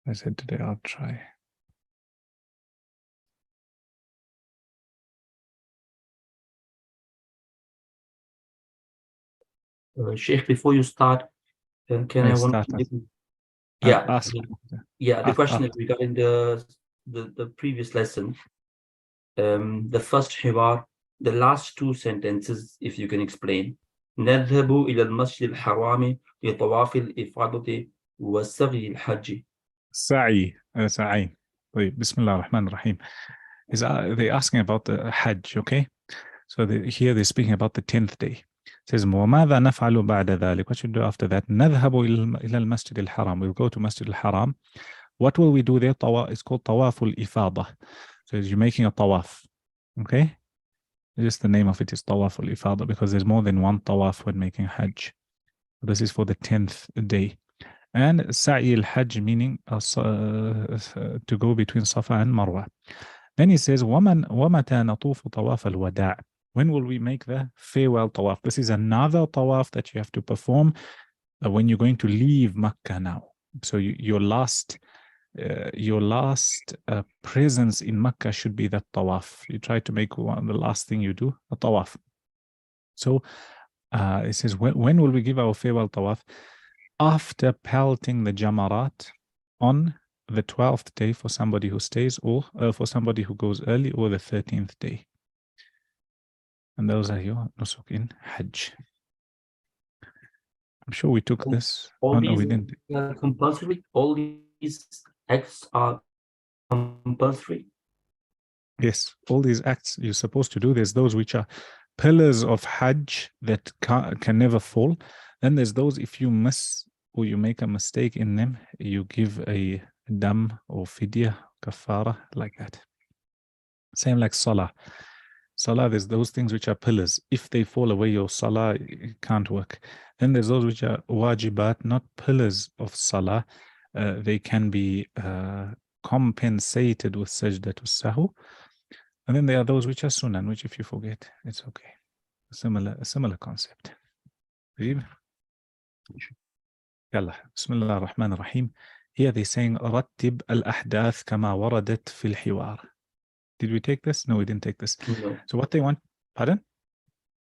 I said today I'll try. Sheikh, before you start, can I want start. yeah, Ask. the question is regarding the previous lesson. The first hiwar, the last two sentences, if you can explain. نذهب إلى المسجد الحرام لطواف الإفاضة وسعي الحج. سعي. سعي. طيب, بسم الله الرحمن الرحيم. They're asking about the Hajj, okay? So here they're speaking about the 10th day. It says, وماذا نفعل بعد ذلك? What should we do after that? نذهب إلى المسجد الحرام. We'll go to Masjid al-Haram. What will we do there? It's called طواف الإفاضة. So you're making a tawaf, okay? Just the name of it is طواف الإفاضة because there's more than one tawaf when making Hajj. This is for the 10th day. And Sa'i al-Hajj meaning to go between Safa and Marwa. Then he says, وَمَتَى نَطُوفُ طَوَافَ الْوَدَاعِ? When will we make the farewell tawaf? This is another tawaf that you have to perform when you're going to leave Makkah now. So your last presence in Makkah should be that tawaf. You try to make the last thing you do, a tawaf. So it says, when will we give our farewell tawaf? After pelting the jamarat on the 12th day for somebody who stays, or for somebody who goes early, or the 13th day. And those are your nusuk in Hajj. I'm sure we took this. All these are compulsory. All these acts are compulsory. Yes, all these acts you're supposed to do. There's those which are pillars of Hajj that can never fall. Then there's those if you miss or you make a mistake in them, you give a dam or fidya, kafara, like that. Same like salah. Salah, there's those things which are pillars. If they fall away, your salah can't work. Then there's those which are wajibat, not pillars of salah. They can be compensated with sajdatul sahu. And then there are those which are sunan, which if you forget, it's okay. A similar concept. Yalla. Bismillah ar-Rahman ar-Rahim. Here they're saying رتب الأحداث كما وردت في الحوار. Did we take this? No, we didn't take this. No. So what they want, pardon?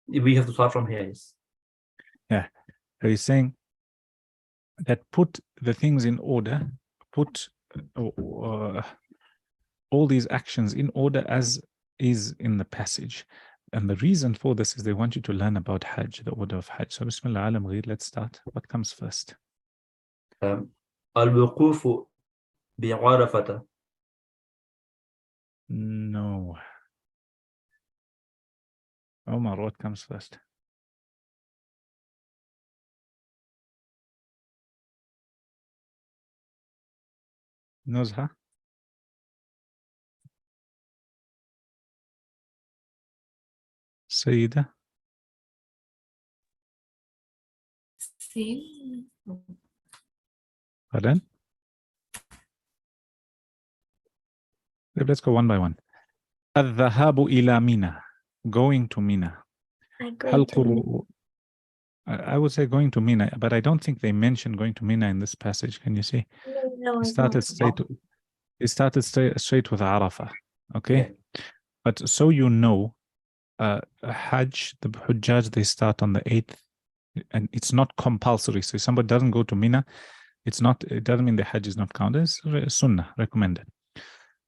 We have to start from here. Yes. Yeah. So he's saying that put the things in order, put all these actions in order as is in the passage. And the reason for this is they want you to learn about Hajj, the order of Hajj. So Bismillah alam ghair, let's start. What comes first? الوقوف بعرفة. No. Omar, what comes first? Nuzha? Sayyida? Pardon? Let's go one by one. الذهاب إلى منى. Going to Mina. I would say going to Mina, but I don't think they mentioned going to Mina in this passage. Can you see? No, it started straight with Arafah. Okay? Yeah. But so you know, Hajj, the Hujjaj, they start on the 8th, and it's not compulsory. So if somebody doesn't go to Mina, it doesn't mean the Hajj is not counted. It's sunnah, recommended.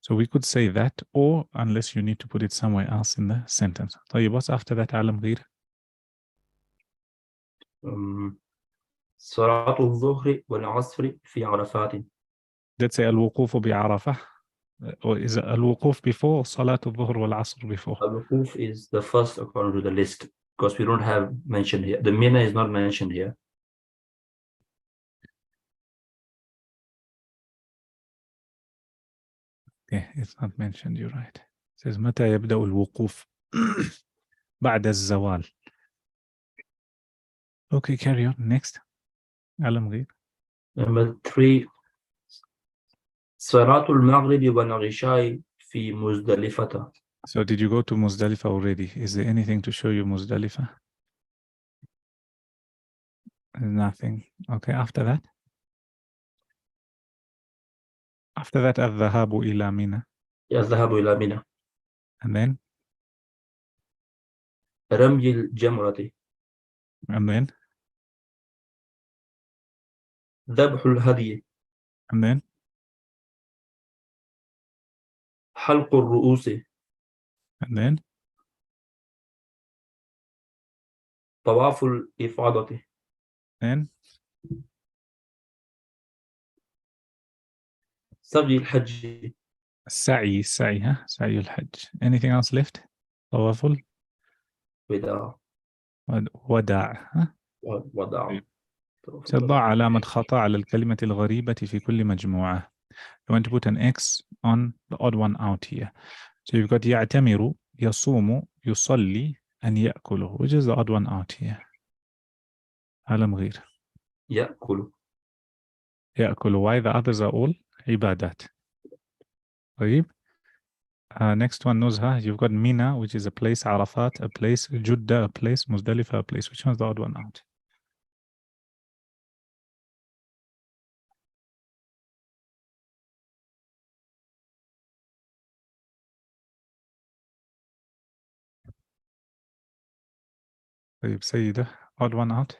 So we could say that, or unless you need to put it somewhere else in the sentence. طيب, what's after that, Alam Ghair? صلاة الظهر والعصر في عرفات. Let's say الوقوف بعرفة. Or is الوقوف before صلاة الظهر والعصر before? الوقوف is the first according to the list because we don't have mentioned here. The Mina is not mentioned here. Okay, it's not mentioned, you're right. It says متى يبدأ الوقوف بعد الزوال. Okay, carry on. Next. Alam Ghair. Number 3. صلاة المغرب والعشاء في مزدلفة. So did you go to Muzdalifah already? Is there anything to show you Muzdalifah? Nothing. Okay, after that? After that, الذهاب إلى منى. الذهاب إلى منى. And then? رمي الجمرة. And then? ذبح الهدي. And then? حلق الرؤوس. And then? طواف الإفاضة. Then? سعي الحج. السعي ها سعي الحج. Anything else left? طواف وداع. وداع ها؟ وداع. تضع علامة خطأ على الكلمة الغريبة في كل مجموعة. You want to put an X on the odd one out here. So you've got يعتمر, يصوم, يصلي, and يأكل, which is the odd one out here. عالم غير. يأكل. يأكل. Why? The others are all عبادات. طيب. Next one, نزهة. You've got Mina, which is a place, Arafat, a place, Judda, a place, Muzdalifa, a place. Which one's the odd one out? طيب سيدة, odd one out.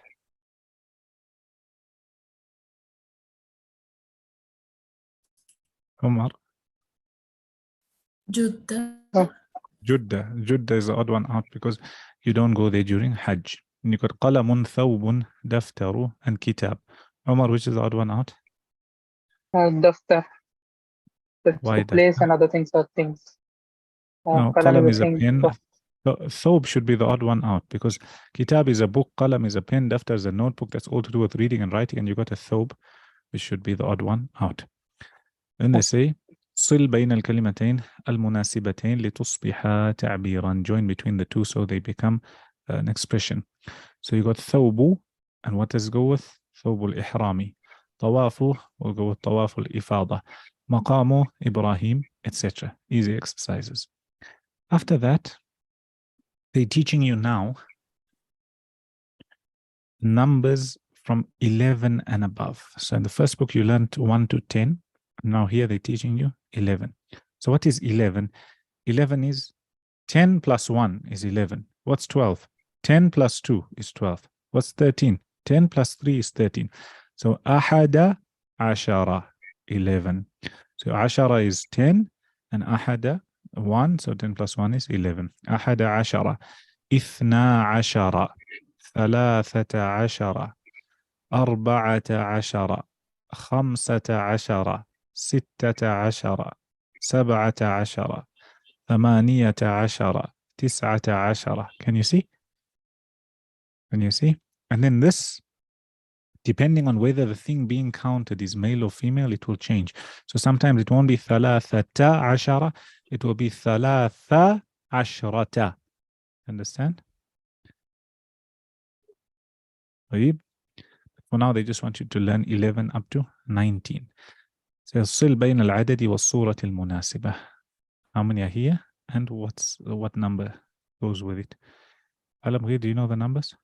Umar. Judda is the odd one out because you don't go there during Hajj. And you got قلم, ثوب, دفتر, and kitab. Umar, which is the odd one out? Daftar. Why place daftar? and other things are things. No, qalam is a pen. Thobe should be the odd one out because kitab is a book, qalam is a pen, daftar is a notebook. That's all to do with reading and writing, and you got a thobe, which should be the odd one out. Then they say صل بين الكلمتين المناسبتين لتصبحا تعبيرا. Join between the two so they become an expression. So you got ثوب, and what does it go with? ثوب الإحرامي. طوافه will go with طواف الإفاضة. مقام إبراهيم, etc. Easy exercises. After that, they're teaching you now numbers from 11 and above. So in the first book, you learned 1 to 10. Now here they're teaching you 11. So what is 11? 11 is 10 plus 1 is 11. What's 12? 10 plus 2 is 12. What's 13? 10 plus 3 is 13. So أحد عشر, 11. So عشرة is 10 and أحد 1. So 10 plus 1 is 11. أحد عشر, اثنا عشر, ثلاثة عشر, أربعة عشر, خمسة عشر, ستة عشر, سبعة عشر, ثمانية عشر, تسعة عشر. Can you see? Can you see? And then this, depending on whether the thing being counted is male or female, it will change. So sometimes it won't be ثلاثة عشر, it will be ثلاثة عشرة. Understand? For now, they just want you to learn 11 up to 19. So صل بين العدد والصورة المناسبة. How many are here? And what number goes with it? Alam Ghair, do you know the numbers?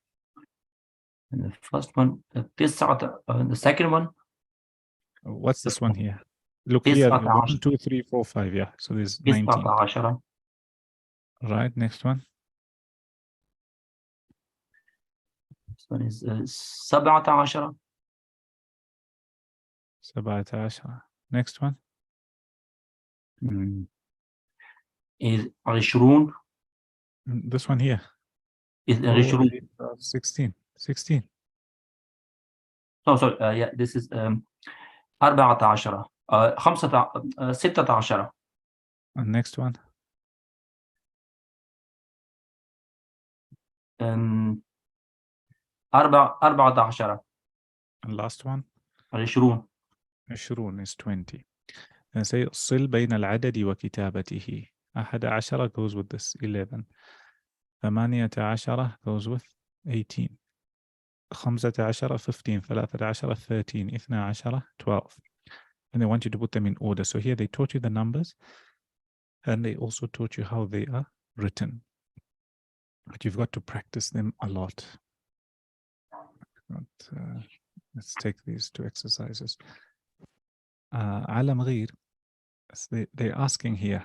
The first one, the second one. What's this one here? Look here, 1, 2, 3, 4, 5. Yeah, so there's 19. Right, next one. This one is 17. 17. Next one. Is 20. This one here. Is 20. 16. 16. No, sorry. Yeah, this is 14. 16. And next one. 14. And last one. 20. 20 is 20. And say صل بين العدد وكتابته. 11 goes with this 11. 18 goes with 18. 15 15. 13 13. 12. And they want you to put them in order. So here they taught you the numbers and they also taught you how they are written. But you've got to practice them a lot. Let's take these two exercises. Alam Ghair, So they're asking here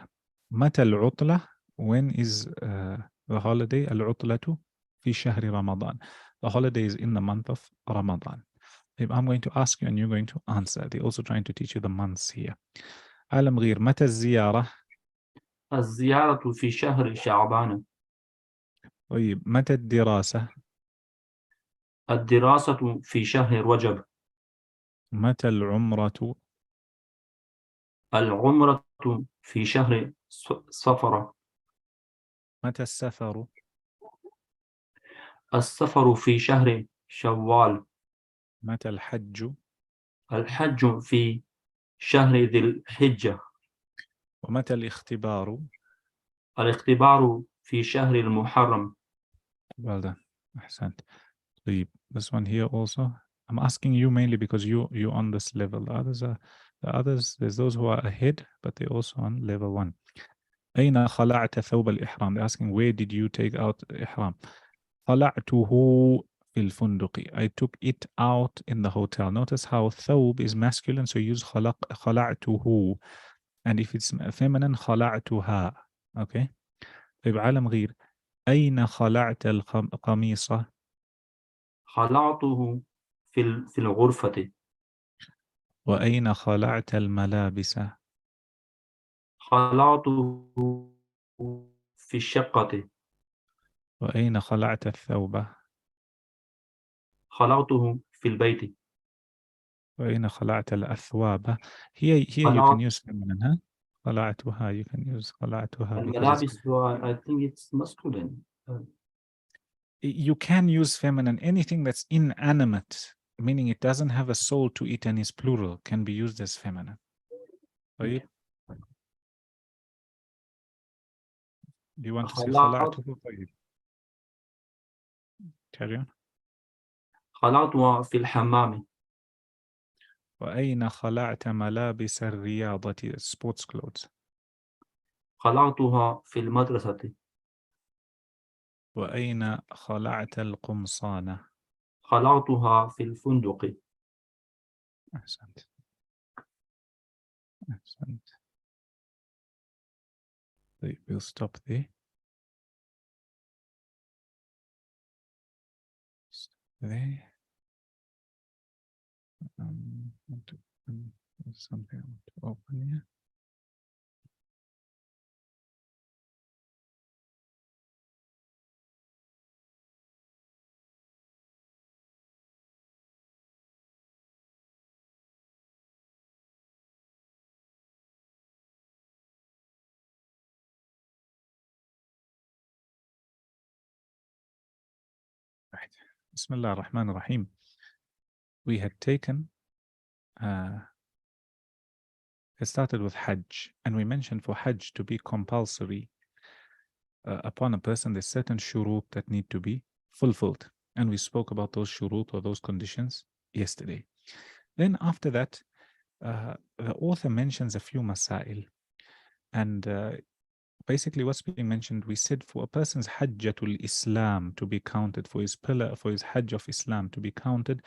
متى العطلة, when is the holiday? العطلة في شهر رمضان. The holiday is in the month of Ramadan. I'm going to ask you and you're going to answer. They're also trying to teach you the months here. عالم غير, متى الزيارة? الزيارة في شهر شعبان. طيب متى الدراسة؟ الدراسة في شهر رجب. متى العمرة؟ العمرة في شهر صفر. متى السفر؟ السفر في شهر شوال. متى الحج؟ الحج في شهر ذي الحجة. ومتى الاختبار؟ الاختبار في شهر المحرم. Well done. أحسنت. طيب, this one here also. I'm asking you mainly because you on this level. The others, there's those who are ahead, but they're also on level 1. أين خلعت ثوب الإحرام? They're asking, where did you take out إحرام? خلعته في الفندق. I took it out in the hotel. Notice how ثوب is masculine, so use خلعته. And if it's feminine, خلعتها. Okay. طيب عالم غير. أين خلعت القميص؟ خلعته في الغرفة. وأين خلعت الملابس؟ خلعته في الشقة. وأين خلعت الثوب؟ خلعته في البيت. وأين خلعت الأثواب? Here you can use feminine, huh? خلعتها, you can use خلعتها because it's... الملابس, I think it's masculine. You can use feminine. Anything that's inanimate, meaning it doesn't have a soul to it and is plural, can be used as feminine. طيب. Do you want to say خلعته? طيب. Carry on. خلعتها في الحمام. وأين خلعت ملابس الرياضة, sports clothes? خلعتها في المدرسة. وأين خلعت القمصان؟ خلعتها في الفندق. أحسنت. أحسنت. طيب, we'll stop there. Stop there. There's something I want to open here. Right. Bismillah ar-Rahman ar-Rahim. We had taken, it started with Hajj, and we mentioned for Hajj to be compulsory upon a person, there's certain shurut that need to be fulfilled. And we spoke about those shurut or those conditions yesterday. Then after that, the author mentions a few masail. And basically what's being mentioned, we said for a person's Hajjatul Islam to be counted, for his pillar, for his Hajj of Islam to be counted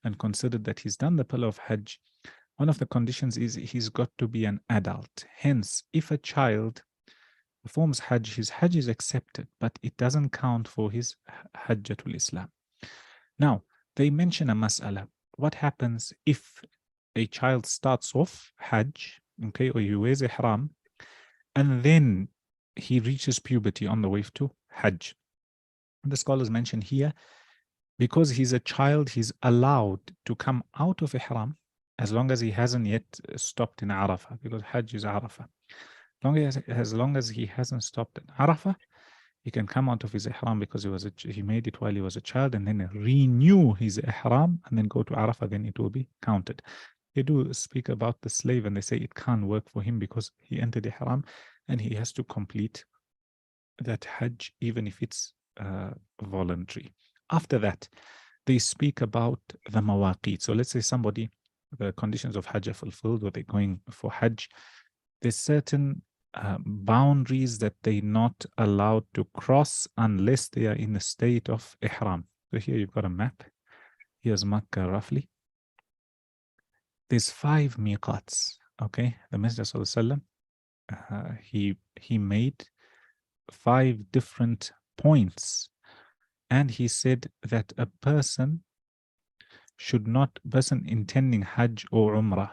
and considered that he's done the pillar of Hajj, one of the conditions is he's got to be an adult. Hence, if a child performs Hajj, his Hajj is accepted, but it doesn't count for his Hajjatul Islam. Now, they mention a mas'ala. What happens if a child starts off Hajj, okay, or he wears ihram, and then he reaches puberty on the way to Hajj? The scholars mention here, because he's a child, he's allowed to come out of ihram as long as he hasn't yet stopped in Arafah, because Hajj is Arafah. As long as he hasn't stopped in Arafah, he can come out of his ihram because he made it while he was a child, and then renew his ihram and then go to Arafah, then it will be counted. They do speak about the slave and they say it can't work for him because he entered ihram and he has to complete that Hajj even if it's voluntary. After that, they speak about the mawaqit. So let's say somebody, the conditions of Hajj are fulfilled, or they're going for Hajj. There's certain boundaries that they're not allowed to cross unless they are in a state of ihram. So here you've got a map. Here's Makkah roughly. There's 5 miqats. Okay, the Messenger Sallallahu Alaihi Wasallam he made 5 different points, and he said that a person intending Hajj or Umrah,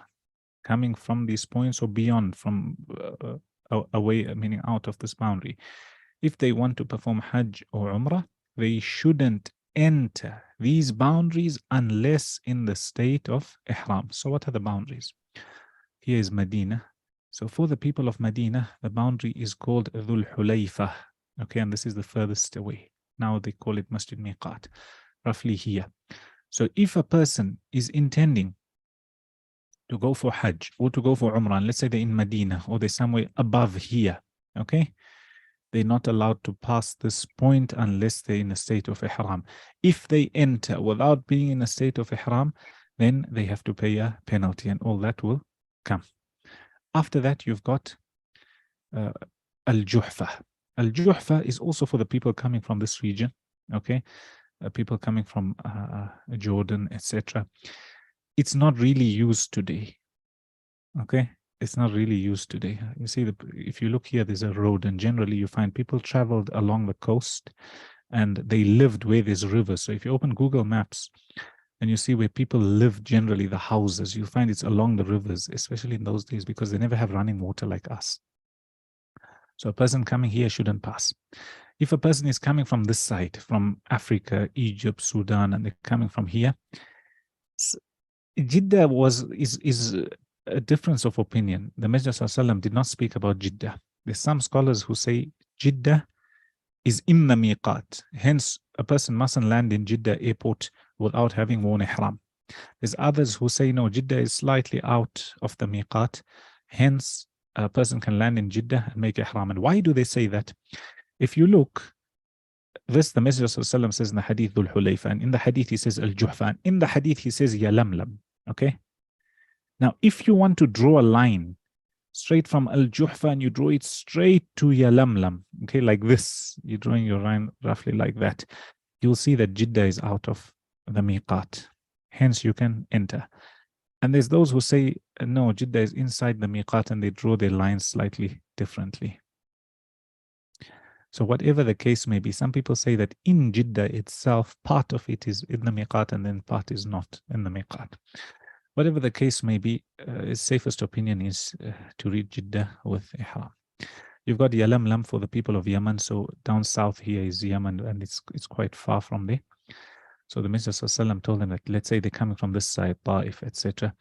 coming from these points or beyond, from away, meaning out of this boundary, if they want to perform Hajj or Umrah, they shouldn't enter these boundaries unless in the state of Ihram. So what are the boundaries? Here is Medina. So for the people of Medina, the boundary is called Dhul Hulayfa. Okay, and this is the furthest away. Now they call it Masjid Miqat, roughly here. So if a person is intending to go for Hajj or to go for Umrah, let's say they're in Medina or they're somewhere above here, okay, they're not allowed to pass this point unless they're in a state of Ihram. If they enter without being in a state of Ihram, then they have to pay a penalty, and all that will come. After that, you've got Al-Juhfa. Al-Juhfa is also for the people coming from this region, okay, people coming from Jordan, etc. It's not really used today, okay? It's not really used today. You see, if you look here, there's a road, and generally you find people traveled along the coast and they lived where there's rivers. So if you open Google Maps and you see where people live, generally the houses, you'll find it's along the rivers, especially in those days, because they never have running water like us. So a person coming here shouldn't pass. If a person is coming from this side, from Africa, Egypt, Sudan, and they're coming from here, Jeddah is a difference of opinion. The Messenger ﷺ did not speak about Jeddah. There's some scholars who say Jeddah is in the miqat. Hence, a person mustn't land in Jeddah airport without having worn ihram. There's others who say no, Jeddah is slightly out of the miqat. Hence, a person can land in Jeddah and make ihram. And why do they say that? If you look, this the Messenger ﷺ says in the hadith Dhul Hulayfa, and in the hadith he says Al-Juhfa, and in the hadith he says Yalamlam. Okay. Now, if you want to draw a line straight from Al-Juhfa and you draw it straight to Yalamlam, okay, like this, you're drawing your line roughly like that, you'll see that Jeddah is out of the miqat. Hence, you can enter. And there's those who say, no, Jeddah is inside the miqat, and they draw their lines slightly differently. So whatever the case may be, some people say that in Jeddah itself, part of it is in the miqat and then part is not in the miqat. Whatever the case may be, his safest opinion is to read Jeddah with ihram. You've got Yalamlam for the people of Yemen. So down south here is Yemen, and it's quite far from there. So the Messenger ﷺ told them that, let's say they're coming from this side, Ta'if, etc.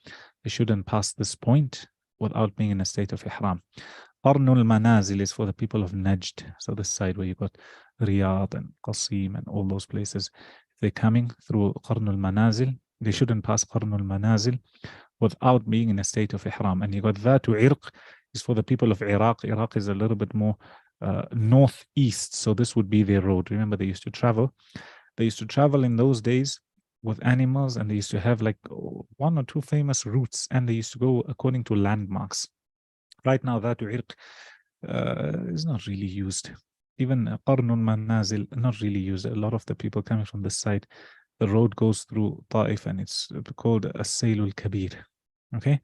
They shouldn't pass this point without being in a state of ihram. Qarnul Manazil is for the people of Najd. So this side where you've got Riyadh and Qasim and all those places. If they're coming through Qarnul Manazil, they shouldn't pass Qarnul Manazil without being in a state of ihram. And you got Dhatu Irq is for the people of Iraq. Iraq is a little bit more northeast. So this would be their road. Remember, they used to travel. They used to travel in those days with animals, and they used to have like 1 or 2 famous routes, and they used to go according to landmarks. Right now, Dhatu Irq is not really used. Even Qarnul Manazil, not really used. A lot of the people coming from this side, the road goes through Ta'if, and it's called As-Sailul Kabir. Okay?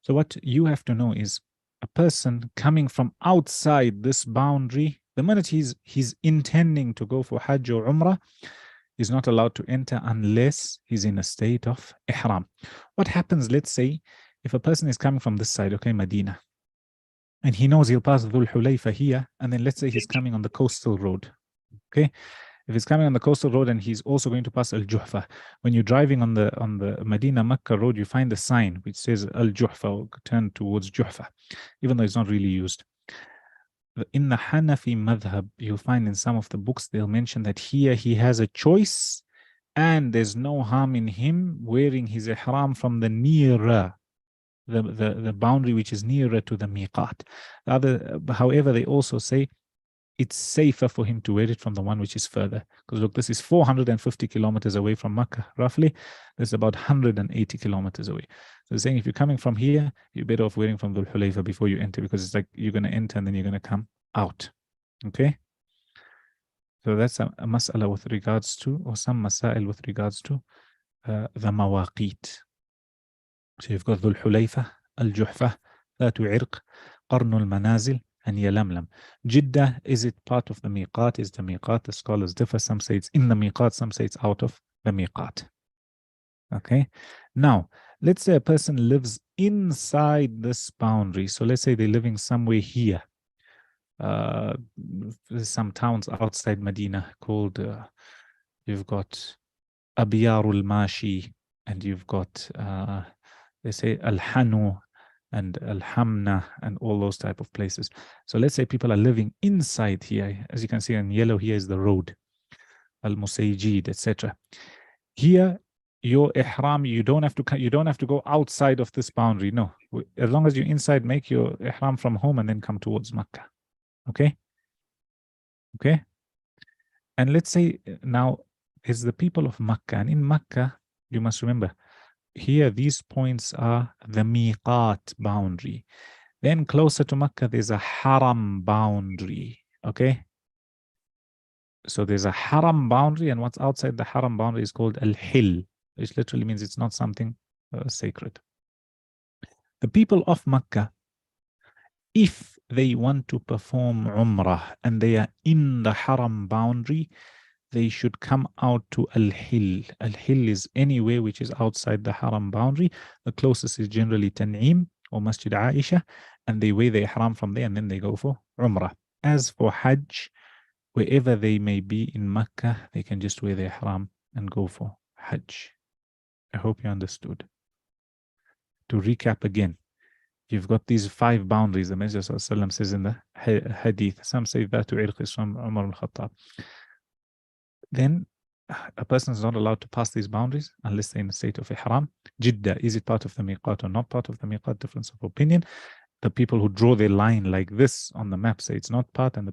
So what you have to know is a person coming from outside this boundary, the minute he's intending to go for Hajj or Umrah, is not allowed to enter unless he's in a state of ihram. What happens, let's say, if a person is coming from this side, okay, Medina, and he knows he'll pass Dhul Hulayfa here, and then let's say he's coming on the coastal road, okay? If he's coming on the coastal road and he's also going to pass Al-Juhfa, when you're driving on the Medina-Makkah road, you find the sign which says Al-Juhfa, or turn towards Juhfa, even though it's not really used. In the Hanafi madhab, you'll find in some of the books, they'll mention that here he has a choice and there's no harm in him wearing his ihram from the nearer, the boundary which is nearer to the miqat. However, they also say it's safer for him to wear it from the one which is further. Because look, this is 450 kilometers away from Makkah, roughly. That's about 180 kilometers away. So they're saying if you're coming from here, you're better off wearing from Dhul Hulayfa before you enter, because it's like you're going to enter and then you're going to come out. Okay? So that's a mas'ala with regards to, or some masail with regards to the mawaqit. So you've got Dhul Hulayfa, Al-Juhfa, Dhatu Irq, قرن المنازل, and Yalamlam. Jeddah, is it part of the miqat? Is the miqat? The scholars differ. Some say it's in the miqat, some say it's out of the miqat. Okay. Now, let's say a person lives inside this boundary. So let's say they're living somewhere here. There's some towns outside Medina called, you've got Abiyarul Mashi, and you've got, they say Al-Hanu and Al-Hamna and all those type of places. So let's say people are living inside here. As you can see in yellow, here is the road, Al-Musayjid, etc. Here, your ihram, you don't have to go outside of this boundary. No, as long as you're inside, make your ihram from home and then come towards Makkah. Okay. Okay. And let's say now is the people of Makkah, and in Makkah, you must remember here, these points are the miqat boundary. Then closer to Makkah, there's a haram boundary. Okay. So there's a haram boundary, and what's outside the haram boundary is called al-hil, which literally means it's not something sacred. The people of Makkah, if they want to perform Umrah and they are in the haram boundary, they should come out to Al-Hil. Al-Hil is anywhere which is outside the haram boundary. The closest is generally Tan'im or Masjid Aisha, and they wear their ihram from there and then they go for Umrah. As for Hajj, wherever they may be in Makkah, they can just wear their ihram and go for Hajj. I hope you understood. To recap again, you've got these 5 boundaries. The Messenger says in the hadith, some say that to Irq is from Umar al-Khattab. Then a person is not allowed to pass these boundaries unless they're in a state of ihram. Jeddah, is it part of the miqat or not part of the miqat? Difference of opinion. The people who draw their line like this on the map say it's not part, and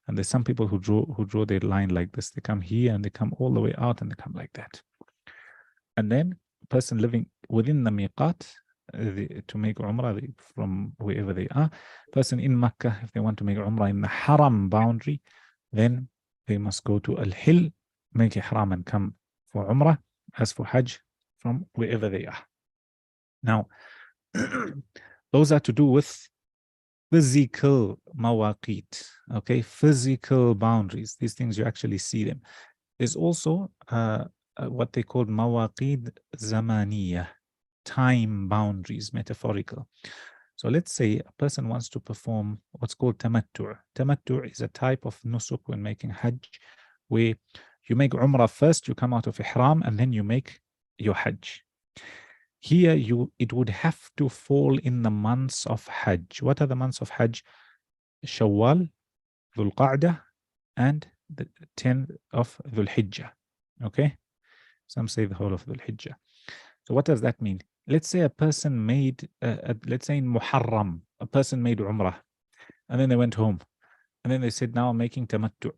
there's some people who draw their line like this. They come here and they come all the way out and they come like that. And then a person living within the miqat to make Umrah from wherever they are. Person in Makkah, if they want to make Umrah in the haram boundary, then they must go to Al-Hil, make ihram and come for Umrah. As for Hajj, from wherever they are. Now, those are to do with physical mawaqit, okay, physical boundaries. These things, you actually see them. There's also what they call mawaqid zamaniya, time boundaries, metaphorical. So let's say a person wants to perform what's called tamattu'. Tamattu' is a type of nusuk when making Hajj, where you make Umrah first, you come out of Ihram, and then you make your Hajj. Here, it would have to fall in the months of Hajj. What are the months of Hajj? Shawwal, Dhul Qa'dah, and the 10th of Dhul Hijjah. Okay? Some say the whole of Dhul Hijjah. So what does that mean? Let's say a person made, let's say in Muharram, a person made Umrah, and then they went home, and then they said, now I'm making Tamattu'.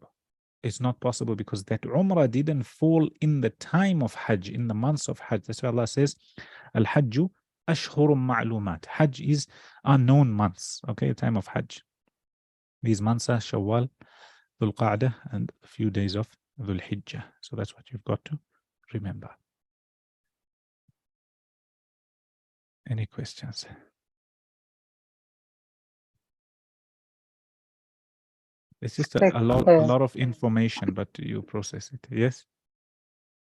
It's not possible because that Umrah didn't fall in the time of Hajj, in the months of Hajj. That's why Allah says, Al-Hajju ashhurum ma'lumat. Hajj is unknown months, okay, time of Hajj. These months are Shawwal, Dhul Qa'dah, and a few days of Dhul Hijjah. So that's what you've got to remember. Any questions? It's just a lot of information, but you process it. Yes?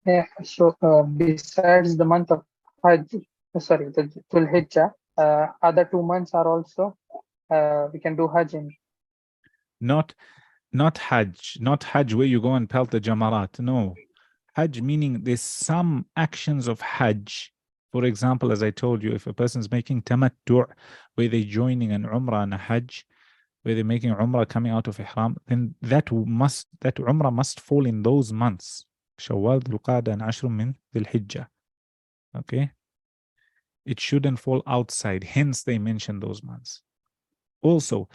Yeah, so besides the month of Hajj, sorry, the Dhul Hijjah, other 2 months are also, we can do Hajj in. Not Hajj, not Hajj where you go and pelt the Jamarat. No. Hajj meaning there's some actions of Hajj. For example, as I told you, if a person's making Tamattu', where they're joining an Umrah and a Hajj, where they're making Umrah coming out of Ihram, then that Umrah must fall in those months. Shawwal, Dhul Qa'dah, and Ashrum min Dhul Hijjah. Okay? It shouldn't fall outside. Hence, they mention those months. Also,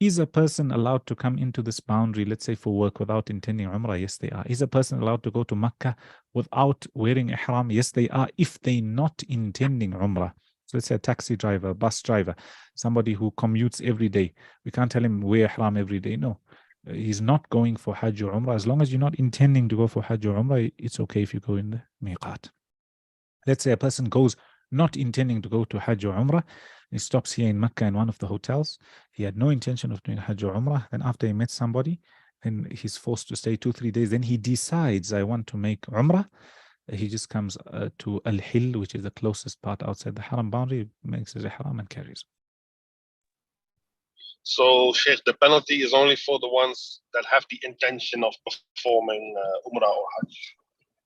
is a person allowed to come into this boundary, let's say for work, without intending Umrah? Yes, they are. Is a person allowed to go to Makkah without wearing Ihram? Yes, they are, if they're not intending Umrah. So let's say a taxi driver, bus driver, somebody who commutes every day. We can't tell him wear Ihram every day. No, he's not going for Hajj or Umrah. As long as you're not intending to go for Hajj or Umrah, it's okay if you go in the miqat. Let's say a person goes not intending to go to Hajj or Umrah. He stops here in Mecca in one of the hotels. He had no intention of doing Hajj or Umrah. Then after he met somebody, then he's forced to stay 2-3 days. Then he decides, I want to make Umrah. He just comes to Al-Hil, which is the closest part outside the Haram boundary, makes his Ihram and carries. So, Sheikh, the penalty is only for the ones that have the intention of performing Umrah or Hajj.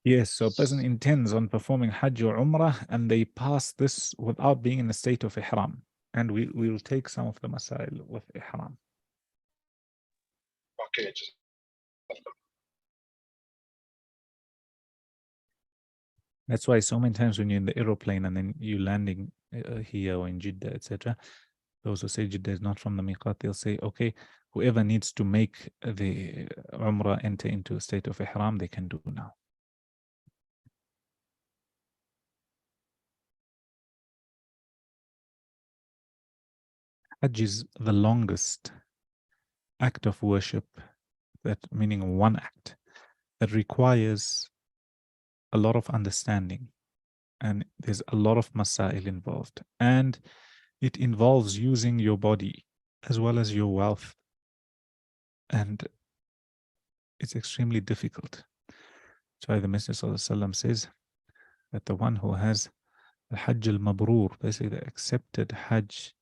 Yes, so a person intends on performing Hajj or Umrah and they pass this without being in a state of Ihram. And we will take some of the Masail with Ihram. Okay, just That's why so many times when you're in the aeroplane and then you landing here or in Jeddah, etc., those who say Jeddah is not from the miqat, they'll say, okay, whoever needs to make the Umrah enter into a state of Ihram, they can do now. Hajj is the longest act of worship, that meaning one act, that requires a lot of understanding. And there's a lot of masail involved. And it involves using your body as well as your wealth. And it's extremely difficult. That's why the Messenger ﷺ says that the one who has the Hajj al-Mabrur, basically the accepted Hajj,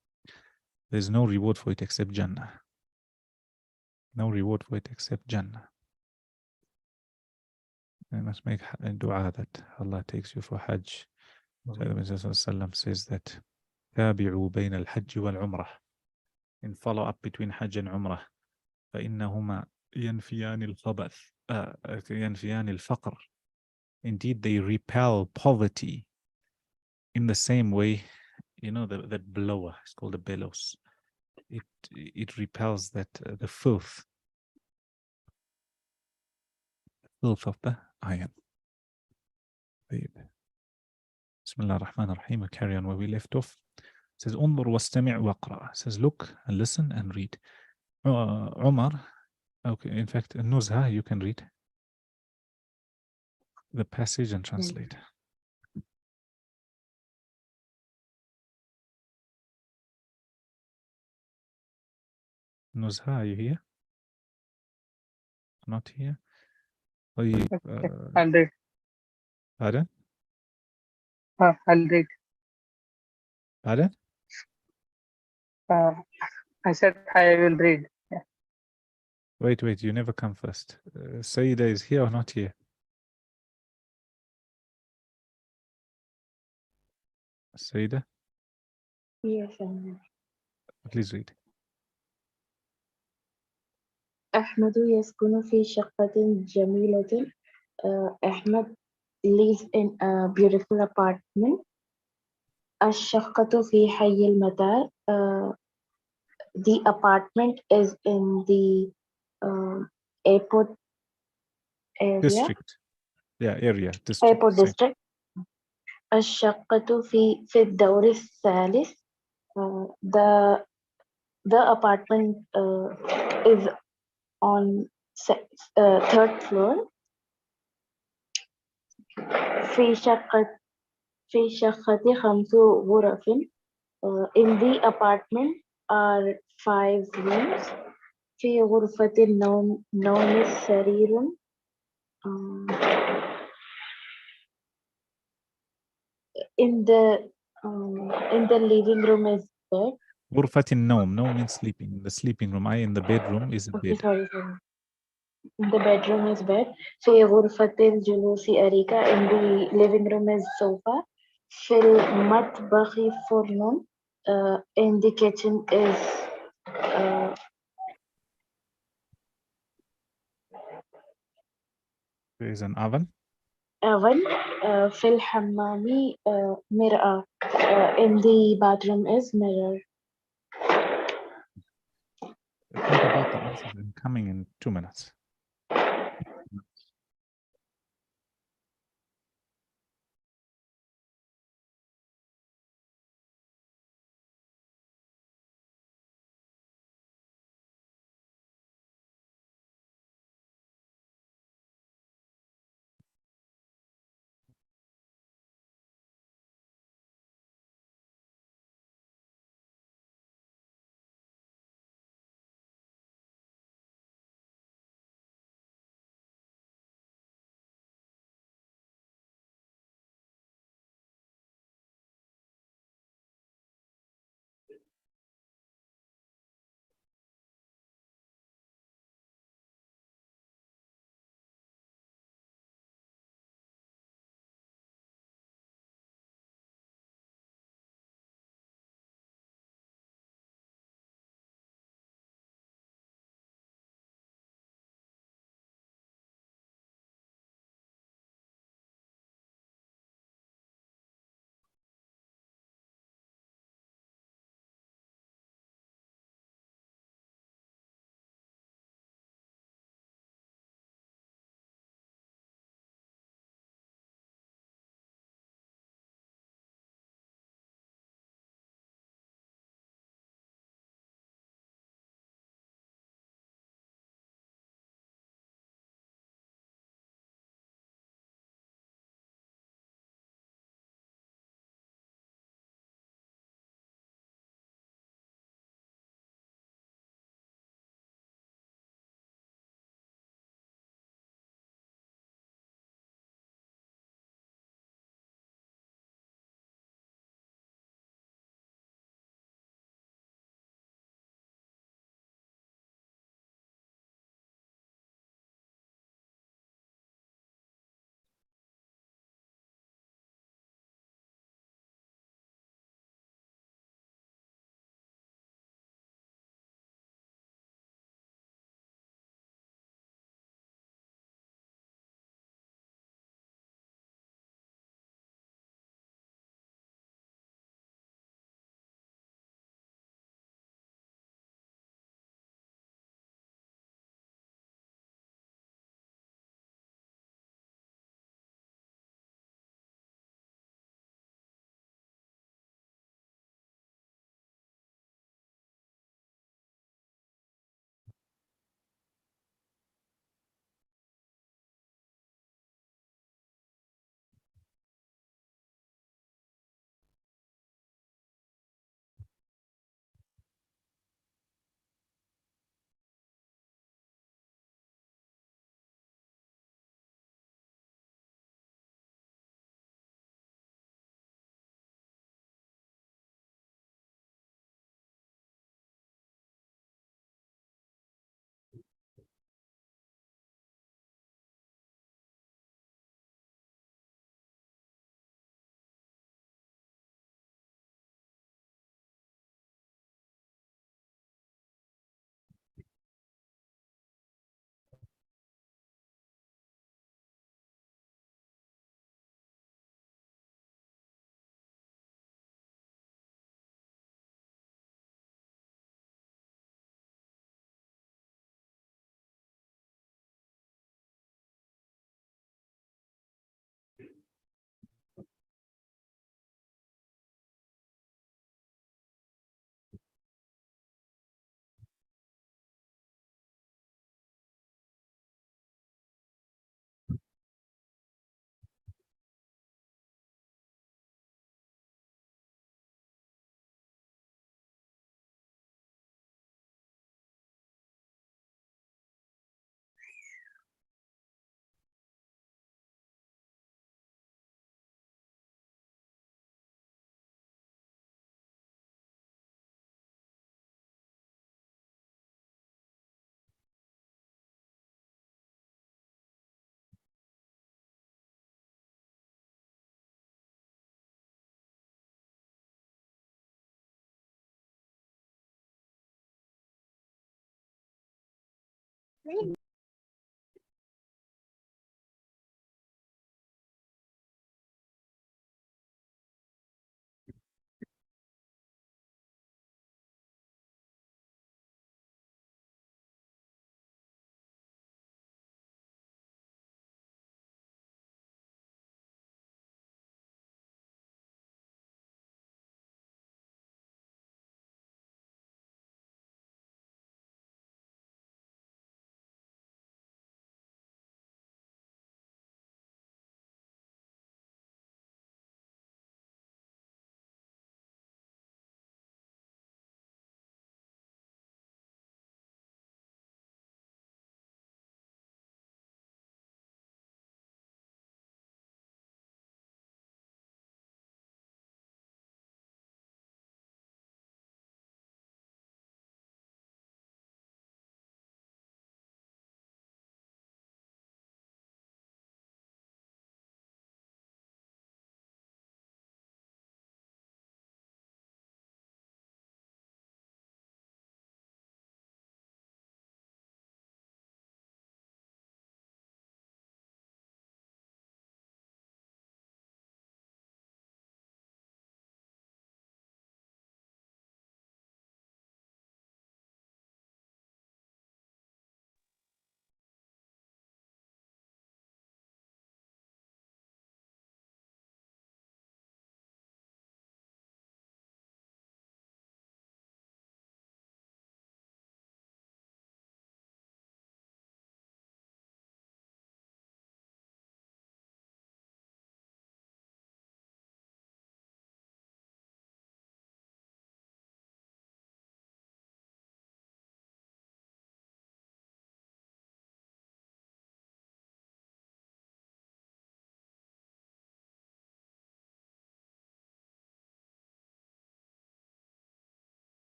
there's no reward for it except Jannah. No reward for it except Jannah. You must make a dua that Allah takes you for Hajj. So the Messenger ﷺ says that تابعوا بين الحج والعمرة. In follow up between Hajj and Umrah. فإنهما ينفيان الخبث ينفيان الفقر. Indeed, they repel poverty in the same way, you know, that blower, it's called a bellows. It repels that the filth of the iron. Bismillah ar-Rahman ar-Rahim. We carry on where we left off. It says, انظر واستمع واقرأ. It says, look and listen and read. Umar, okay, in fact, Nuzha, you can read the passage and translate. Nuzha, are you here? Not here? Okay, I'll read. Pardon? I'll read. Pardon? I said I will read. Yeah. Wait, you never come first. Sayyida is here or not here? Sayyida, Yes, I'm please read. أحمد يسكن في شقة جميلة. Ahmed lives in a beautiful apartment. الشقة في حي المدار. The apartment is in the airport area. District. Yeah, area. District. Airport district. الشقة في الدور الثالث. The apartment is on third floor. في شقة 5 غرف. In the apartment are 5 rooms. في غرفة النوم سرير. In the living room is bed. غرفة النوم. No means sleeping. The sleeping room. In the bedroom is a Okay, bed. sorry. In the bedroom is bed. في غرفة الجلوس أريكة. In the living room is sofa. في المطبخ فرن. In the kitchen is There is an oven. oven. في الحمام مرآة. In the bathroom is mirror. Think about the answers and coming in 2 minutes.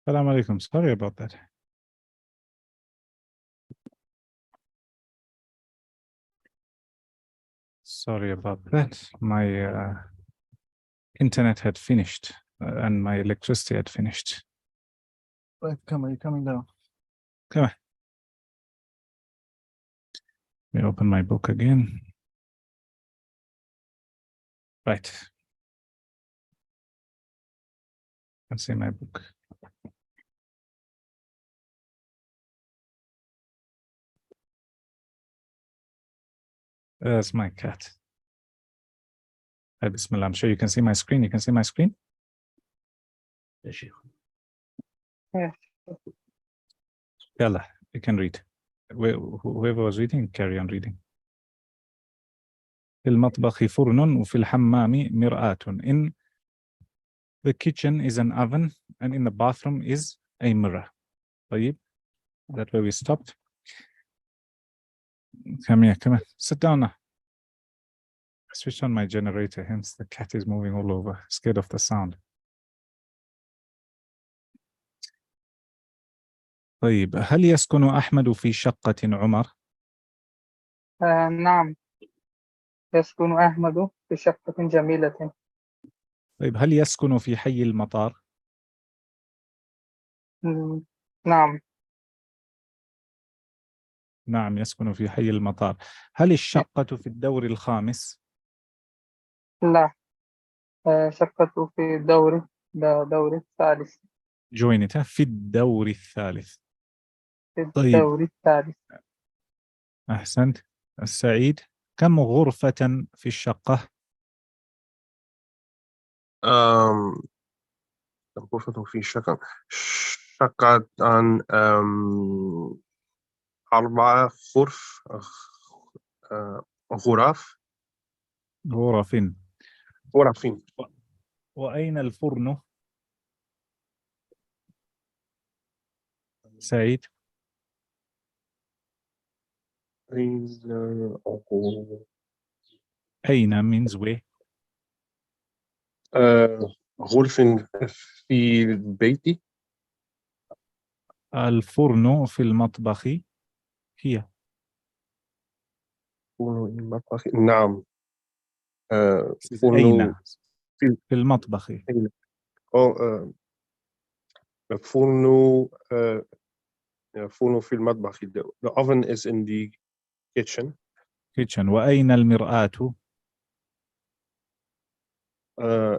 Assalamu alaikum. Sorry about that. Sorry about that. My internet had finished and my electricity had finished. Right, come on, you're coming down. Come on. Let me open my book again. Right. Let's see my book. That's my cat. Hi, Bismillah. I'm sure you can see my screen. You can see my screen? يا شيخ. Yeah. Yalla, you can read. Whoever was reading, carry on reading. في المطبخ فرن وفي الحمام مرآة. In the kitchen is an oven and in the bathroom is a mirror. طيب. That where we stopped. Come here, come on. Sit down now. I switched on my generator, hence the cat is moving all over, scared of the sound. طيب هل يسكن أحمد في شقة عمر؟ نعم، يسكن أحمد في شقة جميلة. طيب هل يسكن في حي المطار؟ نعم. نعم يسكن في حي المطار. هل الشقة في الدور الخامس؟ لا، شقة في دور الثالث. join it في الدور الثالث. في طيب الدور الثالث. أحسنت. السعيد كم غرفة في الشقة؟ غرفة في شقة 4 غرف. غرف. غرفين. وأين الفرن؟ سعيد. أين means where. غرف في بيتي. الفرن في المطبخ. هي. نعم. أين في في المطبخ. فرن في المطبخ. The oven is in the kitchen. kitchen. وأين المرآة؟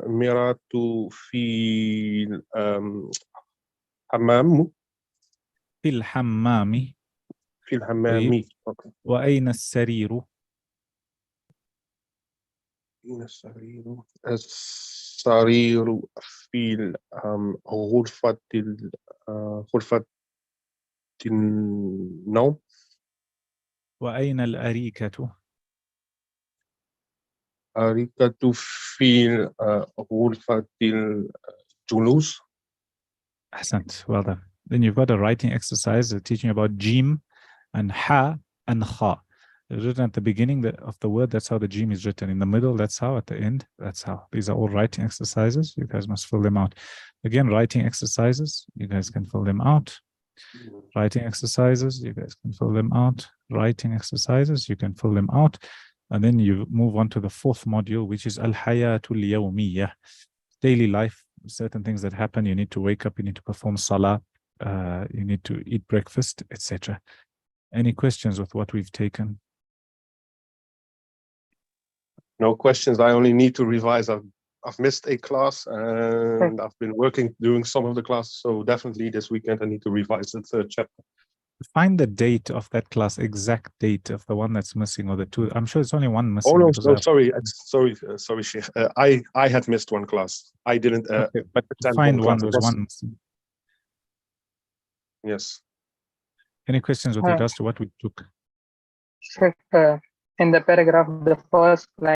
مرآة في الحمام. في الحمام. في الحمام. طيب. وأين السرير؟ أين السرير؟ السرير في غرفة غرفة النوم. وأين الأريكة؟ أريكة في غرفة الجلوس. أحسنت. Well done. Then you've got a writing exercise teaching about jim and ha and kha. It's written at the beginning of the word, that's how the jim is written. In the middle, that's how. At the end, that's how. These are all writing exercises. You guys must fill them out. Again, writing exercises. You guys can fill them out. Writing exercises. You guys can fill them out. Writing exercises. You can fill them out. And then you move on to the fourth module, which is al-hayatul yawmiyah. Daily life, certain things that happen. You need to wake up, you need to perform salah, you need to eat breakfast, etc. Any questions with what we've taken? No questions. I only need to revise. I've missed a class and I've been working doing some of the classes. So definitely this weekend I need to revise the third chapter. Find the date of that class, exact date of the one that's missing or the two. I'm sure it's only one missing. Oh no, sorry, Sheikh. I had missed one class. I didn't okay. attend Find one class. There's one missing. Yes. Any questions with regards to what we took? Check in the paragraph, the first line.